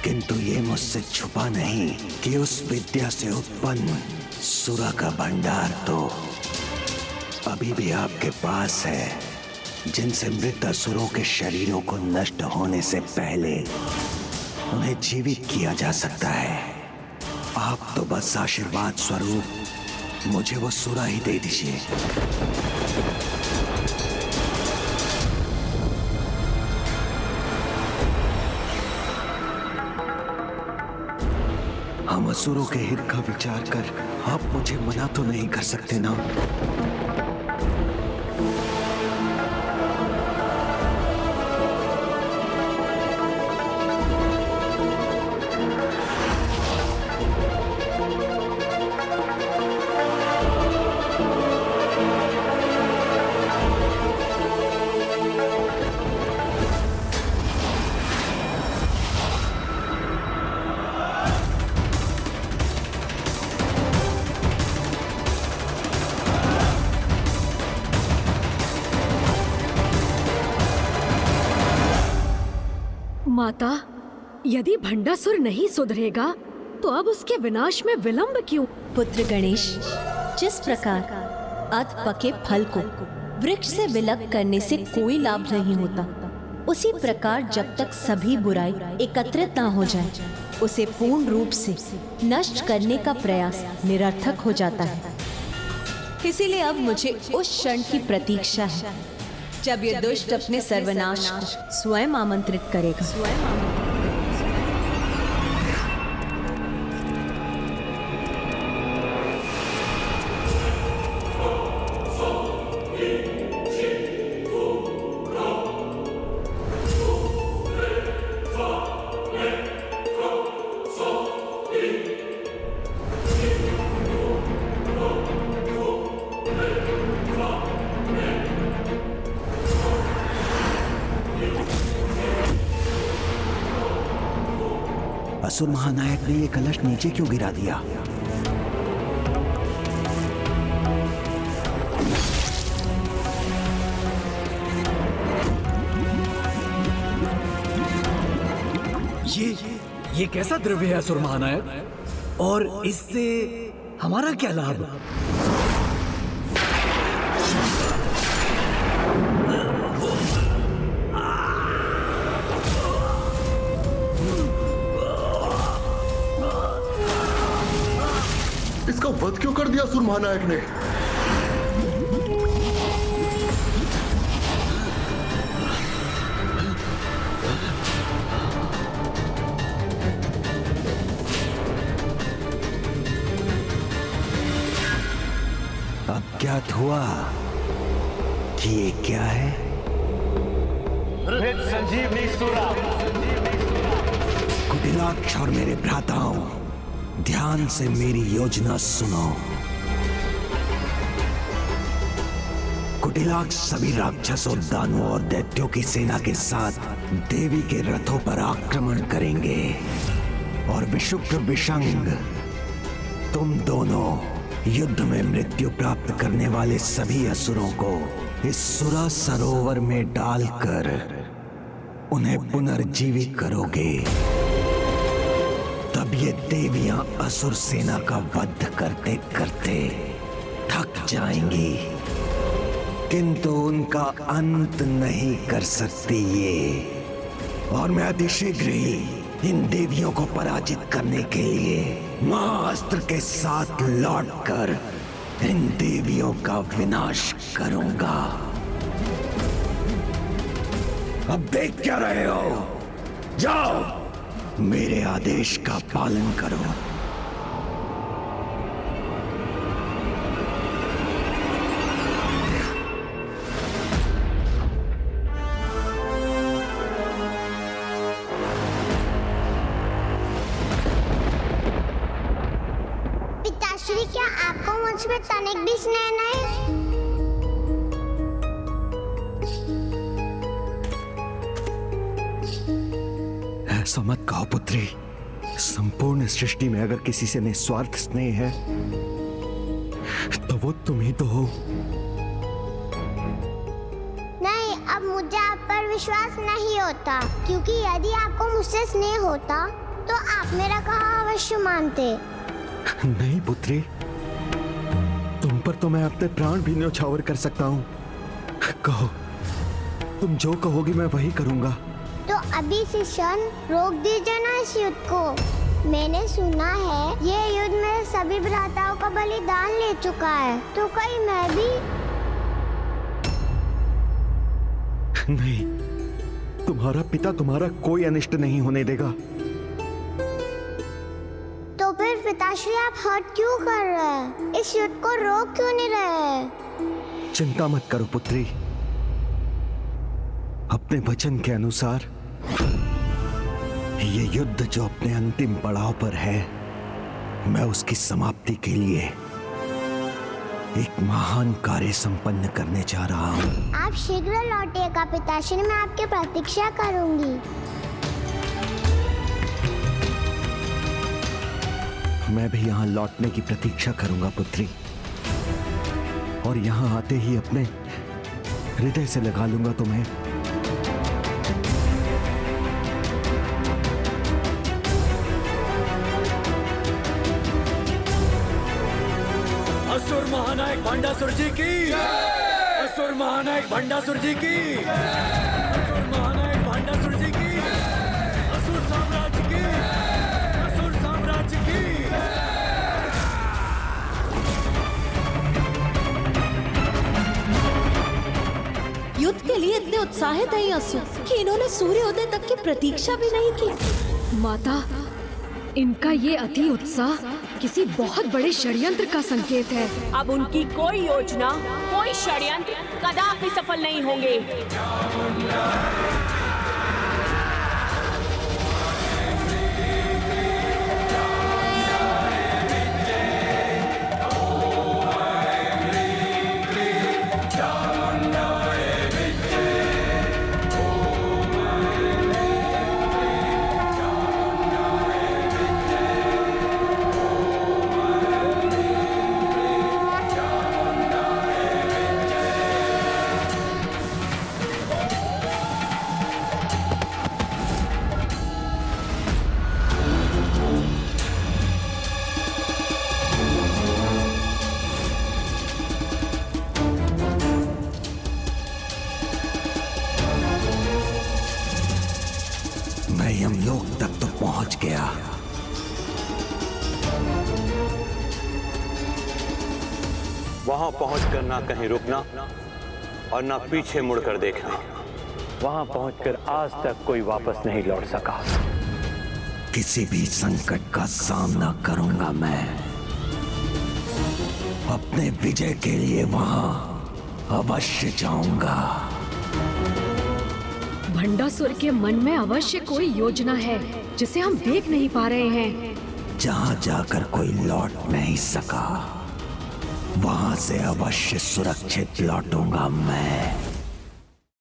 किंतु ये मुझसे छुपा नहीं कि उस विद्या से उत्पन्न सुरा का भंडार तो अभी भी आपके पास है, जिनसे मृत असुरों के शरीरों को नष्ट होने से पहले उन्हें जीवित किया जा सकता है। आप तो बस आशीर्वाद स्वरूप मुझे वो सुरा ही दे दीजिए। हम असुरों के हित का विचार कर आप मुझे मना तो नहीं कर सकते ना? माता, यदि भंडासुर नहीं सुधरेगा तो अब उसके विनाश में विलंब क्यों? पुत्र गणेश, जिस प्रकार अध पके फल को वृक्ष से विलग करने से कोई लाभ नहीं होता, उसी प्रकार जब तक सभी बुराई एकत्रित ना हो जाए, उसे पूर्ण रूप से नष्ट करने का प्रयास निरर्थक हो जाता है। इसीलिए अब मुझे उस क्षण की प्रतीक्षा है जब ये दुष्ट अपने सर्वनाश को स्वयं आमंत्रित करेगा। असुर महानायक ने ये कलश नीचे क्यों गिरा दिया? ये कैसा द्रव्य है असुर महानायक, और इससे हमारा क्या लाभ? इसका वध क्यों कर दिया असुर महानायक ने? अब ज्ञात हुआ कि ये क्या है? संजीवनी सुरा। कुटिलाक्ष और मेरे भ्राताओं, ध्यान से मेरी योजना सुनो। कुटिलाक्ष सभी राक्षसों, दानवों और दैत्यों की सेना के साथ देवी के रथों पर आक्रमण करेंगे, और विशुक्र विशंग, तुम दोनों युद्ध में मृत्यु प्राप्त करने वाले सभी असुरों को इस सुरा सरोवर में डालकर उन्हें पुनर्जीवित करोगे। तब ये देवियां असुर सेना का वध करते करते थक जाएंगी, किंतु उनका अंत नहीं कर सकती ये। और मैं अतिशीघ्र ही इन देवियों को पराजित करने के लिए महाअस्त्र के साथ लौटकर इन देवियों का विनाश करूंगा। अब देख क्या रहे हो? जाओ, मेरे आदेश का पालन करो। पिताश्री, क्या आपको मुझ पे तनिक भी स्नेह नहीं? ऐसा मत कहो पुत्री। संपूर्ण सृष्टि में अगर किसी से निस्वार्थ स्नेह है तो वो तुम ही तो हो। नहीं, अब मुझे आप पर विश्वास नहीं होता, क्योंकि यदि आपको मुझसे स्नेह होता तो आप मेरा कहा अवश्य मानते। नहीं पुत्री, तुम पर तो मैं अपने प्राण भी न्यौछावर कर सकता हूँ। कहो, तुम जो कहोगी मैं वही करूँगा। तो अभी से क्षण रोक दीजिए ना इस युद्ध को। मैंने सुना है ये युद्ध मेरे सभी भ्राताओं का बलिदान ले चुका है, तो कहीं मैं भी। नहीं, तुम्हारा पिता तुम्हारा कोई अनिष्ट नहीं होने देगा। तो फिर पिताश्री आप हट क्यों कर रहे हैं? इस युद्ध को रोक क्यों नहीं रहे? चिंता मत करो पुत्री, अपने वचन के अनुसार ये युद्ध जो अपने अंतिम पड़ाव पर है, मैं उसकी समाप्ति के लिए एक महान कार्य संपन्न करने जा रहा हूँ। आप शीघ्र लौटिएगा पिताश्री, मैं आपकी प्रतीक्षा करूंगी। मैं भी यहाँ लौटने की प्रतीक्षा करूंगा पुत्री, और यहाँ आते ही अपने हृदय से लगा लूंगा तुम्हें। असुर महानायक भंडासुर जी की, असुर महानायक भंडासुर जी की, असुर महानायक भंडासुर जी की, असुर साम्राज्य की, असुर साम्राज्य की। युद्ध के लिए इतने उत्साहित हैं ये असुर कि इन्होंने सूर्योदय तक की प्रतीक्षा भी नहीं की। माता, इनका ये अति उत्साह किसी बहुत बड़े षड्यंत्र का संकेत है। अब उनकी कोई योजना, कोई षड्यंत्र कदापि सफल नहीं होंगे। मैं यमलोक तक तो पहुंच गया। वहां पहुंचकर ना कहीं रुकना और ना पीछे मुड़कर देखना। वहां पहुंचकर आज तक कोई वापस नहीं लौट सका। किसी भी संकट का सामना करूंगा मैं। अपने विजय के लिए वहां अवश्य जाऊंगा। भंडासुर के मन में अवश्य कोई योजना है जिसे हम देख नहीं पा रहे हैं। जहां जाकर कोई लौट नहीं सका, वहां से अवश्य सुरक्षित लौटूंगा मैं।